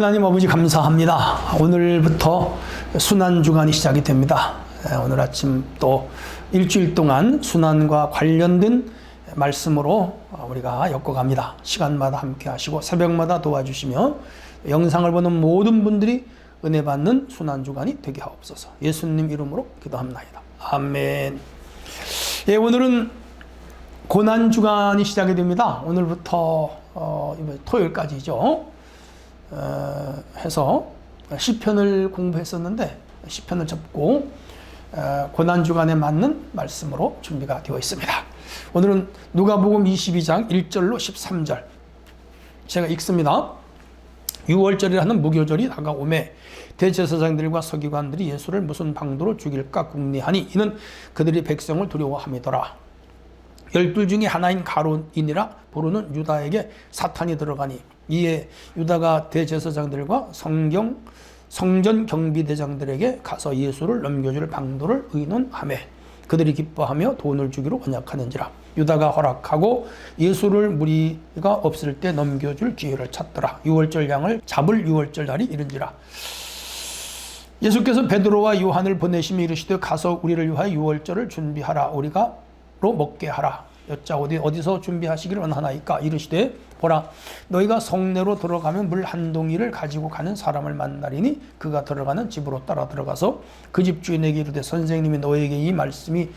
하나님 아버지 감사합니다. 오늘부터 순환주간이 시작이 됩니다. 오늘 아침 또 일주일 동안 순환과 관련된 말씀으로 우리가 엮어갑니다. 시간마다 함께 하시고 새벽마다 도와주시며 영상을 보는 모든 분들이 은혜 받는 순환주간이 되게 하옵소서. 예수님 이름으로 기도합나이다. 아멘. 예, 오늘은 고난주간이 시작이 됩니다. 오늘부터 토요일까지죠. 해서 시편을 공부했었는데 시편을 접고 고난주간에 맞는 말씀으로 준비가 되어 있습니다. 오늘은 누가복음 22장 1절로 13절 제가 읽습니다. 6월절이라는 무교절이 다가오매 대제사장들과 서기관들이 예수를 무슨 방도로 죽일까 궁리하니 이는 그들이 백성을 두려워함이더라. 12 중에 하나인 가룟이니라 부르는 유다에게 사탄이 들어가니 이에 유다가 대제사장들과 성전 경비대장들에게 가서 예수를 넘겨줄 방도를 의논하매 그들이 기뻐하며 돈을 주기로 언약하는지라. 유다가 허락하고 예수를 무리가 없을 때 넘겨줄 기회를 찾더라. 6월절 양을 잡을 6월절 날이 이른지라. 예수께서 베드로와 요한을 보내시며 이르시되 가서 우리를 위하여 6월절을 준비하라. 우리가로 먹게 하라. 여짜 어디서 준비하시기를 원하나이까. 이르시되 보라, 너희가 성내로 들어가면 물 한 동이를 가지고 가는 사람을 만나리니 그가 들어가는 집으로 따라 들어가서 그 집 주인에게 이르되 선생님이 너에게 이 말씀이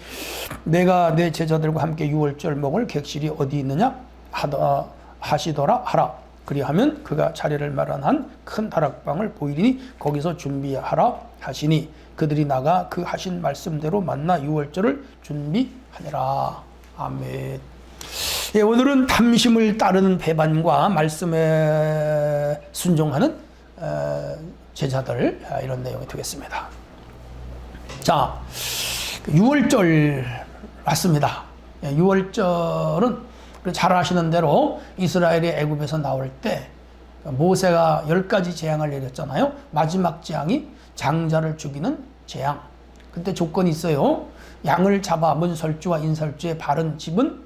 내가 내 제자들과 함께 6월절 먹을 객실이 어디 있느냐 하시더라 하라. 그리하면 그가 자리를 마련한 큰 다락방을 보이리니 거기서 준비하라 하시니 그들이 나가 그 하신 말씀대로 만나 6월절을 준비하니라. 아멘. 예, 오늘은 탐심을 따르는 배반과 말씀에 순종하는 제자들, 이런 내용이 되겠습니다. 자, 6월절 왔습니다. 6월절은 잘 아시는 대로 이스라엘이 애굽에서 나올 때 모세가 10가지 재앙을 내렸잖아요. 마지막 재앙이 장자를 죽이는 재앙. 그때 조건이 있어요. 양을 잡아 문설주와 인설주의 바른 집은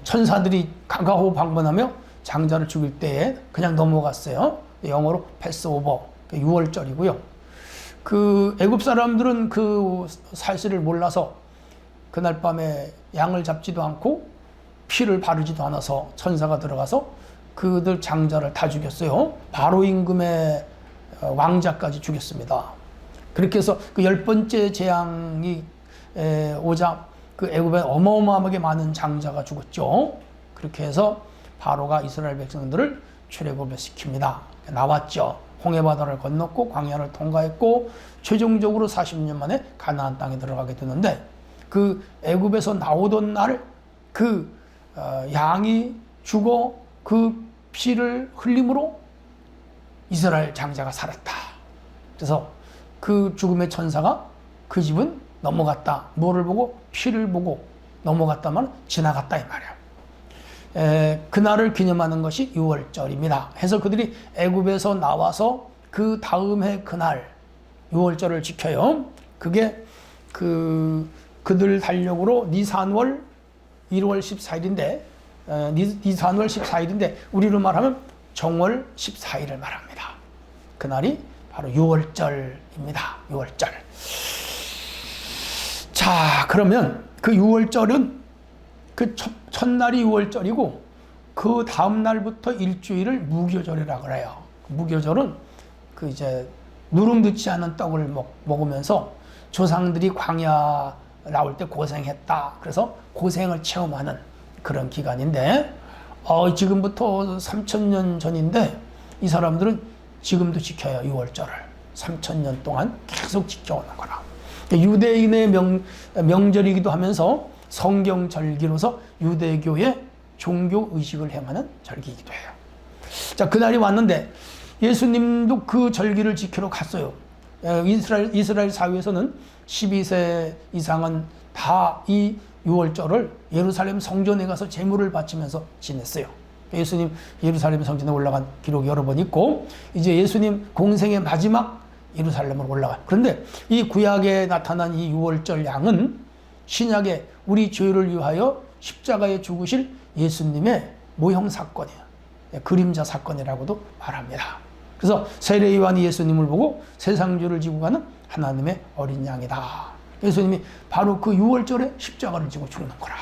천사들이 가가호 방문하며 장자를 죽일 때에 그냥 넘어갔어요. 영어로 패스오버, 6월절이고요. 그 애굽 사람들은 그 사실을 몰라서 그날 밤에 양을 잡지도 않고 피를 바르지도 않아서 천사가 들어가서 그들 장자를 다 죽였어요. 바로 임금의 왕자까지 죽였습니다. 그렇게 해서 그 10번째 재앙이 오자 그 애굽에 어마어마하게 많은 장자가 죽었죠. 그렇게 해서 바로가 이스라엘 백성들을 출애굽을 시킵니다. 나왔죠. 홍해바다를 건넜고 광야를 통과했고 최종적으로 40년 만에 가나안 땅에 들어가게 되는데 그 애굽에서 나오던 날 그 양이 죽어 그 피를 흘림으로 이스라엘 장자가 살았다. 그래서 그 죽음의 천사가 그 집은 넘어갔다. 뭐를 보고? 피를 보고 넘어갔다만 지나갔다 이 말이야. 그날을 기념하는 것이 6월절입니다. 해서 그들이 애굽에서 나와서 그 다음 해 그날 6월절을 지켜요. 그게 그들 달력으로 니산월 1월 14일인데 니산월 14일인데 우리로 말하면 정월 14일을 말합니다. 그날이 바로 6월절입니다. 6월절. 자, 그러면 그 6월절은 그 첫날이 6월절이고 그 다음 날부터 일주일을 무교절이라고 그래요. 무교절은 그 이제 누름 듣지 않은 떡을 먹으면서 조상들이 광야 나올 때 고생했다. 그래서 고생을 체험하는 그런 기간인데 지금부터 3000년 전인데 이 사람들은 지금도 지켜요. 6월절을 3000년 동안 계속 지켜오는 거라. 유대인의 명절이기도 하면서 성경절기로서 유대교의 종교 의식을 행하는 절기이기도 해요. 자, 그날이 왔는데 예수님도 그 절기를 지키러 갔어요. 이스라엘 사회에서는 12세 이상은 다 이 6월절을 예루살렘 성전에 가서 제물을 바치면서 지냈어요. 예수님 예루살렘 성전에 올라간 기록이 여러 번 있고 이제 예수님 공생의 마지막 예루살렘으로 올라가요. 그런데 이 구약에 나타난 이 6월절 양은 신약에 우리 죄를 위하여 십자가에 죽으실 예수님의 모형 사건이에요. 그림자 사건이라고도 말합니다. 그래서 세례 요한이 예수님을 보고 세상죄를 지고 가는 하나님의 어린 양이다. 예수님이 바로 그 6월절에 십자가를 지고 죽는 거라.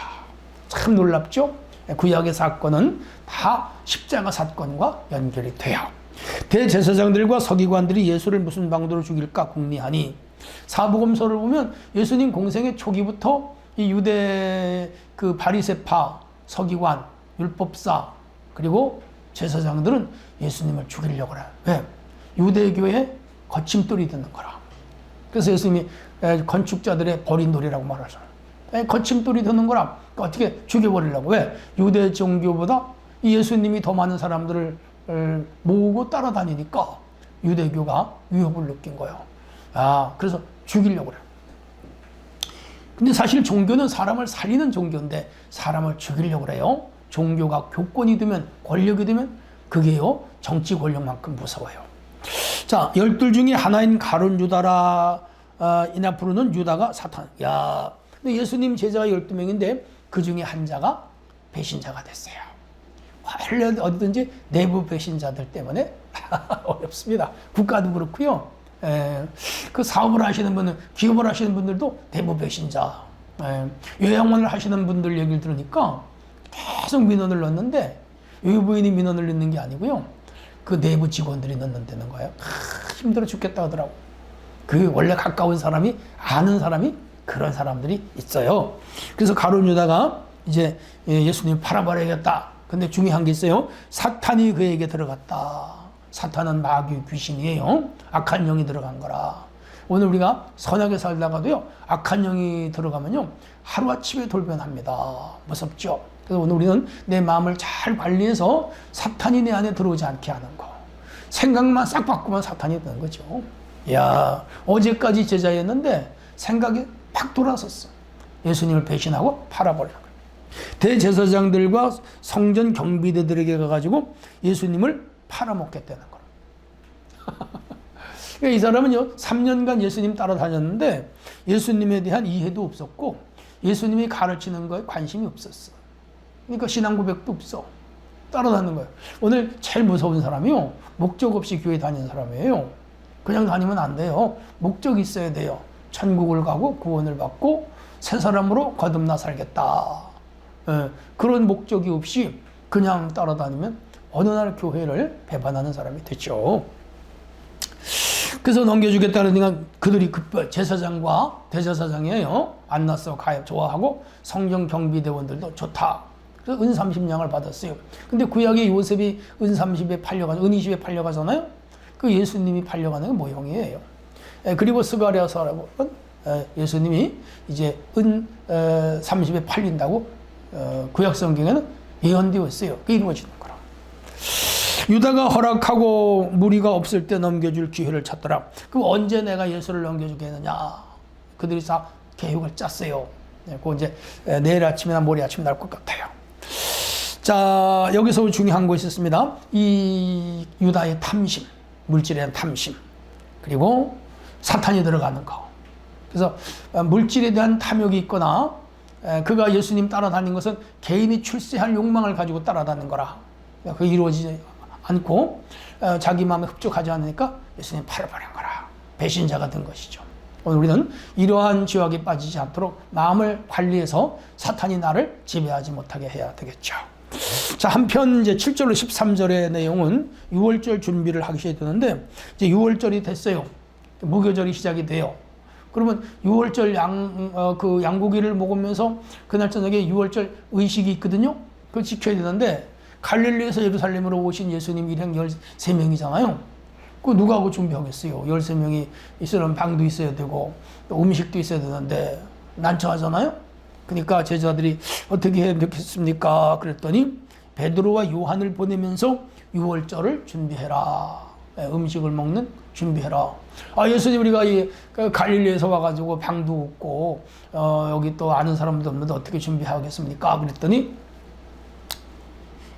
참 놀랍죠? 구약의 사건은 다 십자가 사건과 연결이 돼요. 대제사장들과 서기관들이 예수를 무슨 방도로 죽일까 궁리하니, 사복음서를 보면 예수님 공생의 초기부터 이 유대 그 바리새파, 서기관, 율법사 그리고 제사장들은 예수님을 죽이려고 해요. 왜? 유대교의 거침돌이 되는 거라. 그래서 예수님이 건축자들의 버린 돌이라고 말하잖아요. 거침돌이 되는 거라. 어떻게 죽여버리려고. 왜? 유대 종교보다 이 예수님이 더 많은 사람들을 모으고 따라다니니까 유대교가 위협을 느낀 거예요. 그래서 죽이려고 그래요. 근데 사실 종교는 사람을 살리는 종교인데 사람을 죽이려고 그래요. 종교가 교권이 되면, 권력이 되면 그게요, 정치 권력만큼 무서워요. 자, 12 중에 하나인 가룟 유다라 이나 부르는 유다가 사탄. 근데 예수님 제자가 12명인데 그 중에 한 자가 배신자가 됐어요. 원래 어디든지 내부 배신자들 때문에 어렵습니다. 국가도 그렇고요. 그 사업을 하시는 분들, 기업을 하시는 분들도 내부 배신자. 요양원을 하시는 분들 얘기를 들으니까 계속 민원을 넣는데 외부인이 민원을 넣는 게 아니고요. 그 내부 직원들이 넣는다는 거예요. 힘들어 죽겠다 하더라고. 그 원래 가까운 사람이, 아는 사람이 그런 사람들이 있어요. 그래서 가룟 유다가 이제 예수님 팔아버려야겠다. 근데 중요한 게 있어요. 사탄이 그에게 들어갔다. 사탄은 마귀 귀신이에요. 악한 영이 들어간 거라. 오늘 우리가 선하게 살다가도요, 악한 영이 들어가면요, 하루아침에 돌변합니다. 무섭죠? 그래서 오늘 우리는 내 마음을 잘 관리해서 사탄이 내 안에 들어오지 않게 하는 거. 생각만 싹 바꾸면 사탄이 되는 거죠. 어제까지 제자였는데 생각이 팍 돌아섰어. 예수님을 배신하고 팔아버리는 거예요. 대제사장들과 성전 경비대들에게 가가지고 예수님을 팔아먹겠다는 거예요. 이 사람은요, 3년간 예수님 따라다녔는데 예수님에 대한 이해도 없었고 예수님이 가르치는 거에 관심이 없었어. 그러니까 신앙 고백도 없어. 따라다니는 거예요. 오늘 제일 무서운 사람이요, 목적 없이 교회 다니는 사람이에요. 그냥 다니면 안 돼요. 목적이 있어야 돼요. 천국을 가고 구원을 받고 새 사람으로 거듭나 살겠다. 그런 목적이 없이 그냥 따라다니면 어느 날 교회를 배반하는 사람이 됐죠. 그래서 넘겨주겠다 그러니까 그들이 제사장과 대제사장이에요. 안나서 가렙 좋아하고 성경 경비대원들도 좋다. 그래서 은 30냥을 받았어요. 근데 구약의 요셉이 은 30에 팔려가서, 은 20에 팔려가잖아요. 그 예수님이 팔려가는 게 모형이에요. 그리고 스가랴 사람은 예수님이 이제 은 30에 팔린다고 구약 성경에는 예언되어 있어요. 그게 이루어지는 거라. 유다가 허락하고 무리가 없을 때 넘겨줄 기회를 찾더라. 그럼 언제 내가 예수를 넘겨주겠느냐? 그들이 다 계획을 짰어요. 그거 이제 내일 아침이나 모레 아침 날 것 같아요. 자, 여기서 중요한 것이 있습니다. 이 유다의 탐심, 물질에 대한 탐심, 그리고 사탄이 들어가는 거. 그래서 물질에 대한 탐욕이 있거나 그가 예수님 따라다닌 것은 개인이 출세할 욕망을 가지고 따라다닌 거라. 그게 이루어지지 않고 자기 마음에 흡족하지 않으니까 예수님 팔아버린 거라. 배신자가 된 것이죠. 오늘 우리는 이러한 죄악에 빠지지 않도록 마음을 관리해서 사탄이 나를 지배하지 못하게 해야 되겠죠. 자, 한편 이제 7절로 13절의 내용은 6월절 준비를 하게 되는데, 이제 6월절이 됐어요. 무교절이 시작이 돼요. 그러면 6월절 양고기를 먹으면서 그날 저녁에 6월절 의식이 있거든요. 그걸 지켜야 되는데, 갈릴리에서 예루살렘으로 오신 예수님 일행 13명이잖아요. 그 누가 하고 준비하겠어요? 13명이 있으려면 방도 있어야 되고 또 음식도 있어야 되는데 난처하잖아요. 그러니까 제자들이 어떻게 해야 되겠습니까? 그랬더니 베드로와 요한을 보내면서 6월절을 준비해라. 음식을 먹는 준비해라. 예수님, 우리가 이 갈릴리에서 와가지고 방도 없고 여기 또 아는 사람도 없는데 어떻게 준비하겠습니까? 그랬더니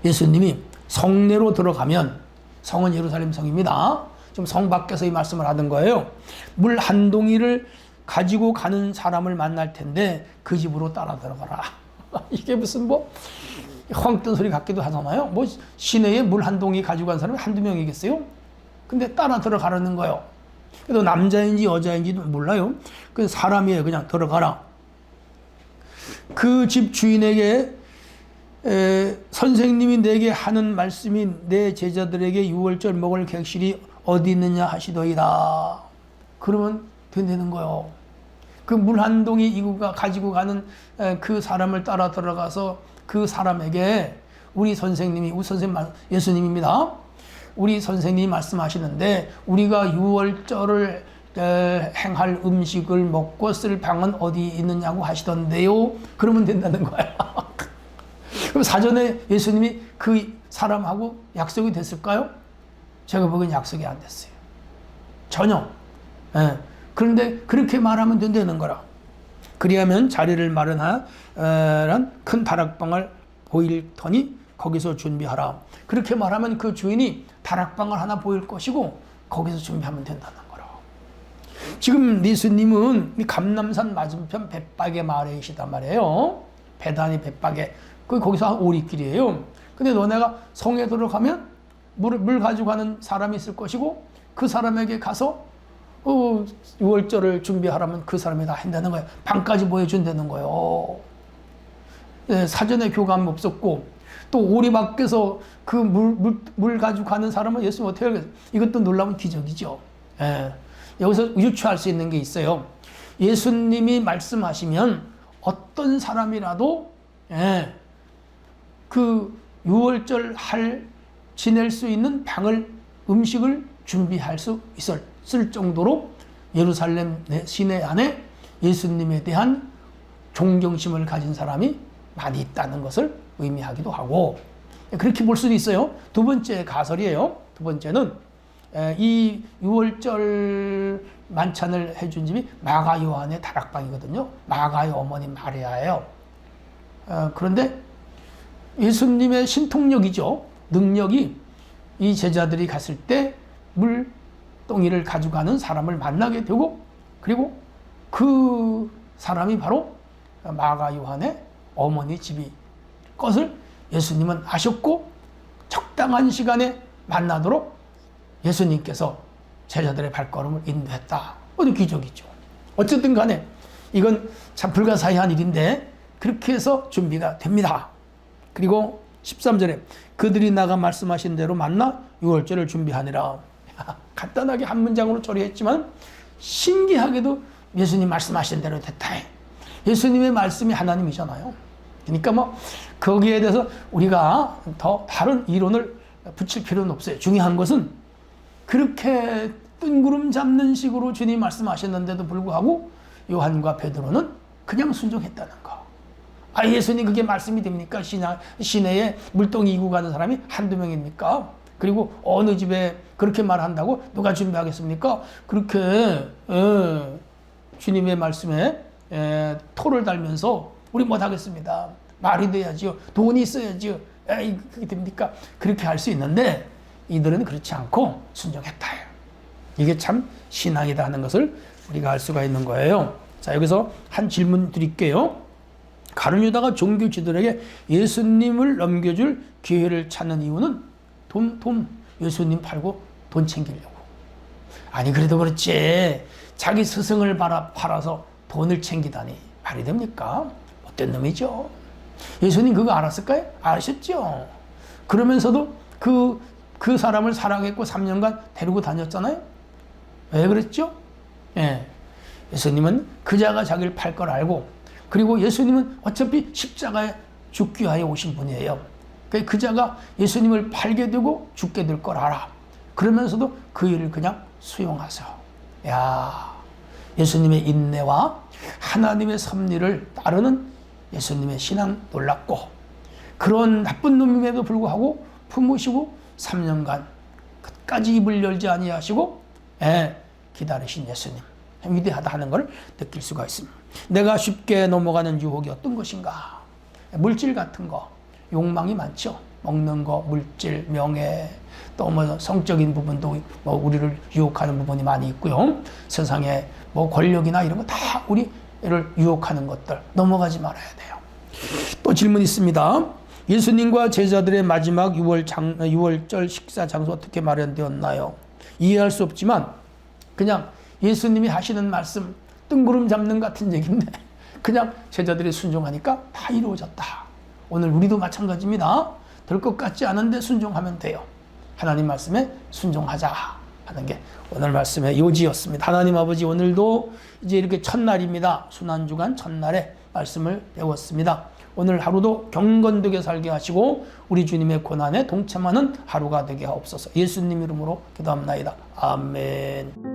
예수님이 성내로 들어가면, 성은 예루살렘 성입니다. 좀 성 밖에서 이 말씀을 하던 거예요. 물 한 동이를 가지고 가는 사람을 만날 텐데 그 집으로 따라 들어가라. 이게 무슨 황 뜬 소리 같기도 하잖아요. 뭐 시내에 물 한 동이 가지고 간 사람이 한두 명이겠어요? 근데 따라 들어가라는 거예요. 그래도 남자인지 여자인지도 몰라요. 그 사람이에요. 그냥 들어가라. 그 집 주인에게 선생님이 내게 하는 말씀이 내 제자들에게 유월절 먹을 객실이 어디 있느냐 하시더이다. 그러면 된다는 거예요. 그 물 한 동이 이구가 가지고 가는 그 사람을 따라 들어가서 그 사람에게 우리 선생님이, 우리 선생님 예수님입니다. 우리 선생님이 말씀하시는데 우리가 유월절을 행할 음식을 먹고 쓸 방은 어디 있느냐고 하시던데요. 그러면 된다는 거야. 그럼 사전에 예수님이 그 사람하고 약속이 됐을까요? 제가 보기엔 약속이 안 됐어요. 전혀. 그런데 그렇게 말하면 된다는 거라. 그리하면 자리를 마련한 큰 다락방을 보일 터니 거기서 준비하라. 그렇게 말하면 그 주인이 다락방을 하나 보일 것이고 거기서 준비하면 된다는 거라. 지금 예수님은 감람산 맞은편 벳박의 마을에 계시단 말이에요. 베다니 벳박에. 거기서 한 오리길이에요. 근데 너네가 성에 들어가면 물 가지고 가는 사람이 있을 것이고 그 사람에게 가서 유월절을 준비하라면 그 사람이 다 한다는 거예요. 방까지 보여준다는 거예요. 사전에 교감이 없었고 또 오리 밖에서 그 물 가지고 가는 사람은 예수님 어떻게 하겠어요? 이것도 놀라운 기적이죠. 여기서 유추할 수 있는 게 있어요. 예수님이 말씀하시면 어떤 사람이라도 그 유월절 지낼 수 있는 방을 음식을 준비할 수 있을 정도로 예루살렘 시내 안에 예수님에 대한 존경심을 가진 사람이 많이 있다는 것을 의미하기도 하고 그렇게 볼 수도 있어요. 두 번째 가설이에요. 두 번째는 이 유월절 만찬을 해준 집이 마가 요한의 다락방이거든요. 마가의 어머니 마리아예요. 그런데 예수님의 신통력이죠. 능력이 이 제자들이 갔을 때 물동이를 가져가는 사람을 만나게 되고 그리고 그 사람이 바로 마가 요한의 어머니 집이 것을 예수님은 아셨고 적당한 시간에 만나도록 예수님께서 제자들의 발걸음을 인도했다. 어느 기적이죠. 어쨌든 간에 이건 참 불가사의한 일인데 그렇게 해서 준비가 됩니다. 그리고 13절에 그들이 나가 말씀하신 대로 만나 유월절을 준비하니라. 간단하게 한 문장으로 처리했지만 신기하게도 예수님 말씀하신 대로 됐다. 예수님의 말씀이 하나님이잖아요. 그러니까 뭐 거기에 대해서 우리가 더 다른 이론을 붙일 필요는 없어요. 중요한 것은 그렇게 뜬구름 잡는 식으로 주님 말씀하셨는데도 불구하고 요한과 베드로는 그냥 순종했다는 거. 예수님 그게 말씀이 됩니까? 시내에 물동이 이고 가는 사람이 한두 명입니까? 그리고 어느 집에 그렇게 말한다고 누가 준비하겠습니까? 그렇게 주님의 말씀에 토를 달면서 우리 못하겠습니다. 말이 돼야지요. 돈이 있어야지요. 그게 됩니까? 그렇게 할 수 있는데 이들은 그렇지 않고 순종했다. 이게 참 신앙이다 하는 것을 우리가 알 수가 있는 거예요. 자, 여기서 한 질문 드릴게요. 가룟 유다가 종교 지도자에게 예수님을 넘겨줄 기회를 찾는 이유는 돈, 예수님 팔고 돈 챙기려고. 아니 그래도 그렇지 자기 스승을 팔아서 돈을 챙기다니 말이 됩니까? 못된 놈이죠. 예수님 그거 알았을까요? 아셨죠. 그러면서도 그 사람을 사랑했고 3년간 데리고 다녔잖아요. 왜 그랬죠? 예수님은 그자가 자기를 팔 걸 알고 그리고 예수님은 어차피 십자가에 죽기 위하여 오신 분이에요. 그자가 예수님을 팔게 되고 죽게 될 걸 알아. 그러면서도 그 일을 그냥 수용하세요. 예수님의 인내와 하나님의 섭리를 따르는 예수님의 신앙 놀랍고 그런 나쁜 놈임에도 불구하고 품으시고 3년간 끝까지 입을 열지 아니하시고 기다리신 예수님 위대하다 하는 걸 느낄 수가 있습니다. 내가 쉽게 넘어가는 유혹이 어떤 것인가? 물질 같은 거, 욕망이 많죠. 먹는 거, 물질, 명예, 또 뭐 성적인 부분도 뭐 우리를 유혹하는 부분이 많이 있고요. 세상에 뭐 권력이나 이런 거 다 우리를 유혹하는 것들 넘어가지 말아야 돼요. 또 질문 있습니다. 예수님과 제자들의 마지막 6월절 식사 장소 어떻게 마련되었나요? 이해할 수 없지만 그냥 예수님이 하시는 말씀 뜬구름 잡는 같은 얘기인데 그냥 제자들이 순종하니까 다 이루어졌다. 오늘 우리도 마찬가지입니다. 될 것 같지 않은데 순종하면 돼요. 하나님 말씀에 순종하자 하는 게 오늘 말씀의 요지였습니다. 하나님 아버지, 오늘도 이제 이렇게 첫날입니다. 순환주간 첫날에 말씀을 배웠습니다. 오늘 하루도 경건되게 살게 하시고 우리 주님의 고난에 동참하는 하루가 되게 하옵소서. 예수님 이름으로 기도합나이다. 아멘.